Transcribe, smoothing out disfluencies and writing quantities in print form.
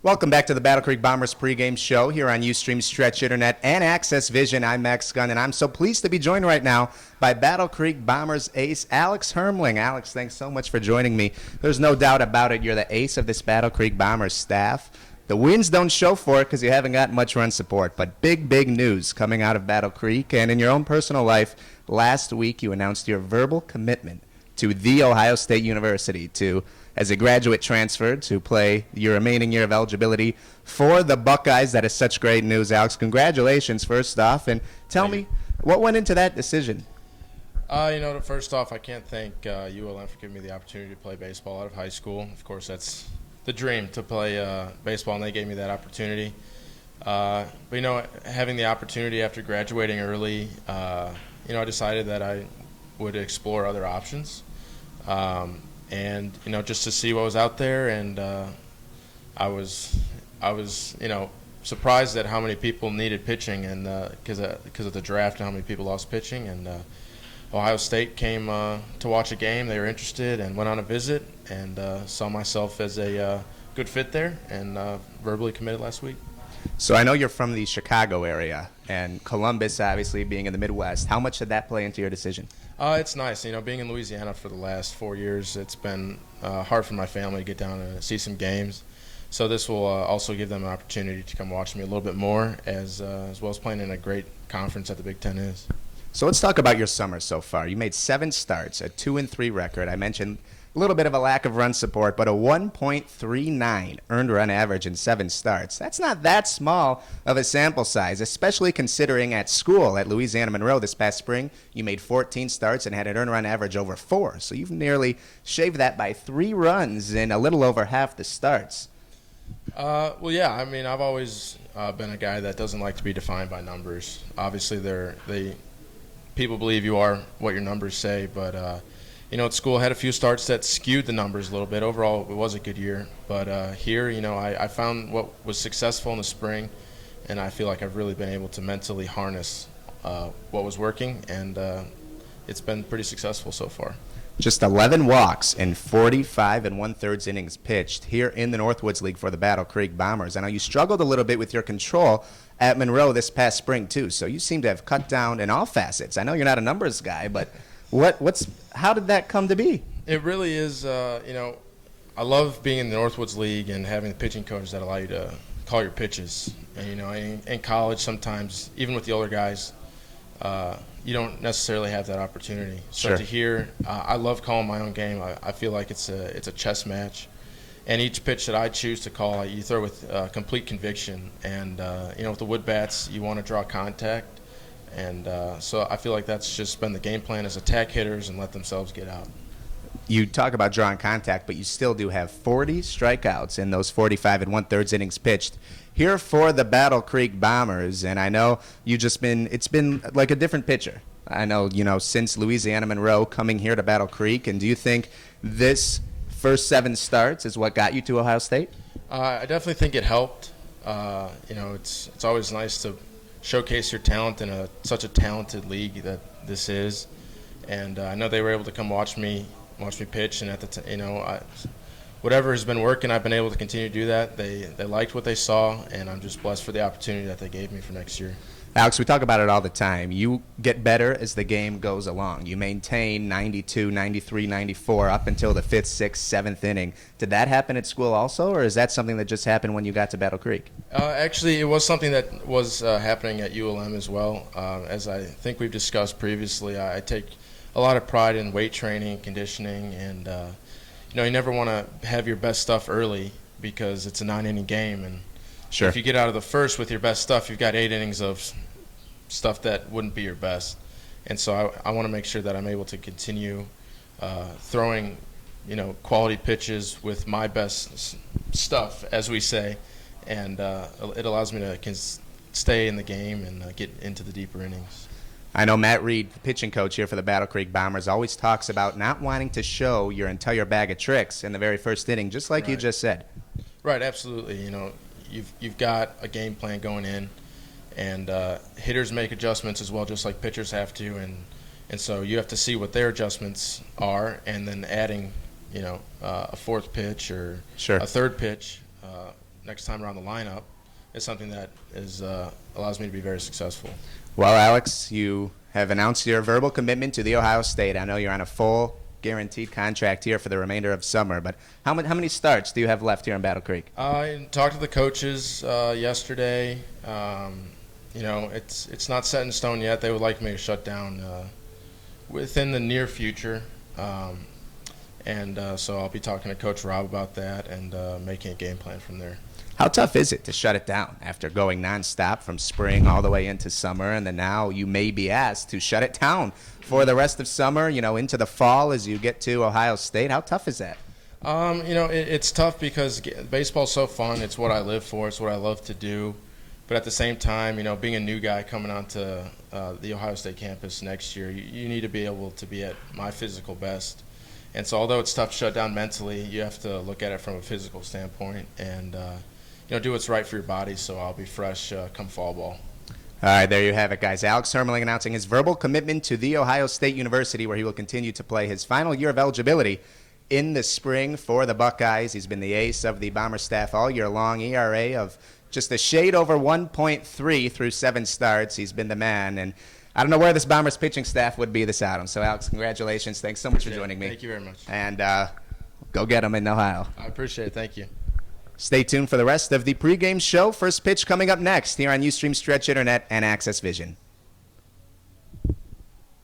Welcome back to the Battle Creek Bombers pregame show here on Ustream Stretch Internet and Access Vision. I'm Max Gunn, and I'm so pleased to be joined right now by Battle Creek Bombers ace Alex Hermeling. Alex, thanks so much for joining me. There's no doubt about it. You're the ace of this Battle Creek Bombers staff. The wins don't show for it because you haven't got much run support, but big news coming out of Battle Creek. And in your own personal life, last week you announced your verbal commitment to The Ohio State University as a graduate transfer to play your remaining year of eligibility for the Buckeyes. That is such great news, Alex. Congratulations, first off. And tell me, what went into that decision? First off, I can't thank ULM for giving me the opportunity to play baseball out of high school. Of course, that's the dream, to play baseball, and they gave me that opportunity. Having the opportunity after graduating early, I decided that I would explore other options. Just to see what was out there, and I was surprised at how many people needed pitching, and because of the draft and how many people lost pitching, and Ohio State came to watch a game. They were interested and went on a visit, and saw myself as a good fit there, and verbally committed last week. So I know you're from the Chicago area, and Columbus obviously being in the Midwest. How much did that play into your decision? It's nice. Being in Louisiana for the last 4 years, it's been hard for my family to get down and see some games. So this will also give them an opportunity to come watch me a little bit more, as well as playing in a great conference that the Big Ten is. So let's talk about your summer so far. You made 7 starts, a 2-3 record. I mentioned a little bit of a lack of run support, but a 1.39 earned run average in 7 starts. That's not that small of a sample size, especially considering at school at Louisiana Monroe this past spring, you made 14 starts and had an earned run average over 4. So you've nearly shaved that by 3 runs in a little over half the starts. I've always been a guy that doesn't like to be defined by numbers. Obviously, people believe you are what your numbers say, but at school I had a few starts that skewed the numbers a little bit. Overall, it was a good year. But here, I found what was successful in the spring, and I feel like I've really been able to mentally harness what was working, and it's been pretty successful so far. Just 11 walks in 45 1/3 innings pitched here in the Northwoods League for the Battle Creek Bombers. I know you struggled a little bit with your control at Monroe this past spring, too, so you seem to have cut down in all facets. I know you're not a numbers guy, but how did that come to be? It really is, I love being in the Northwoods League and having the pitching coaches that allow you to call your pitches. And, in college sometimes, even with the older guys, you don't necessarily have that opportunity. So Sure. to hear, I love calling my own game. I feel like it's a chess match. And each pitch that I choose to call, you throw with complete conviction. And, with the wood bats, you want to draw contact. And so I feel like that's just been the game plan, is attack hitters and let themselves get out. You talk about drawing contact, but you still do have 40 strikeouts in those 45 1/3 innings pitched here for the Battle Creek Bombers. And I know it's been like a different pitcher. I know, since Louisiana Monroe coming here to Battle Creek. And do you think this first 7 starts is what got you to Ohio State? I definitely think it helped. It's always nice to showcase your talent in such a talented league that this is. And I know they were able to come watch me pitch, and whatever has been working, I've been able to continue to do that. They liked what they saw, and I'm just blessed for the opportunity that they gave me for next year. Alex, we talk about it all the time. You get better as the game goes along. You maintain 92, 93, 94 up until the 5th, 6th, 7th inning. Did that happen at school also, or is that something that just happened when you got to Battle Creek? Actually, it was something that was happening at ULM as well. As I think we've discussed previously, I take a lot of pride in weight training, conditioning, and you never want to have your best stuff early because it's a 9-inning game, and Sure. If you get out of the first with your best stuff, you've got 8 innings of stuff that wouldn't be your best. And so I want to make sure that I'm able to continue throwing, quality pitches with my best stuff, as we say, and it allows me to stay in the game and get into the deeper innings. I know Matt Reed, the pitching coach here for the Battle Creek Bombers, always talks about not wanting to show your entire bag of tricks in the very first inning, just like you just said. Right, absolutely. You've got a game plan going in, and hitters make adjustments as well, just like pitchers have to, and so you have to see what their adjustments are, and then adding, a 4th pitch or Sure. a 3rd pitch next time around the lineup is something that allows me to be very successful. Well, Alex, you have announced your verbal commitment to the Ohio State. I know you're on a full guaranteed contract here for the remainder of summer, but how many starts do you have left here in Battle Creek? I talked to the coaches yesterday. It's not set in stone yet. They would like me to shut down within the near future. So I'll be talking to Coach Rob about that and making a game plan from there. How tough is it to shut it down after going nonstop from spring all the way into summer, and then now you may be asked to shut it down for the rest of summer, into the fall as you get to Ohio State? How tough is that? It's tough because baseball's so fun. It's what I live for. It's what I love to do. But at the same time, being a new guy coming onto the Ohio State campus next year, you need to be able to be at my physical best. And so although it's tough to shut down mentally, you have to look at it from a physical standpoint and do what's right for your body, so I'll be fresh come fall ball. All right, there you have it, guys. Alex Hermeling announcing his verbal commitment to The Ohio State University, where he will continue to play his final year of eligibility in the spring for the Buckeyes. He's been the ace of the Bomber staff all year long, ERA of just a shade over 1.3 through 7 starts. He's been the man, and I don't know where this Bombers pitching staff would be this autumn. So, Alex, congratulations. Thanks so much for joining me. Thank you very much. And go get them in Ohio. I appreciate it. Thank you. Stay tuned for the rest of the pregame show. First pitch coming up next here on Ustream Stretch Internet and Access Vision.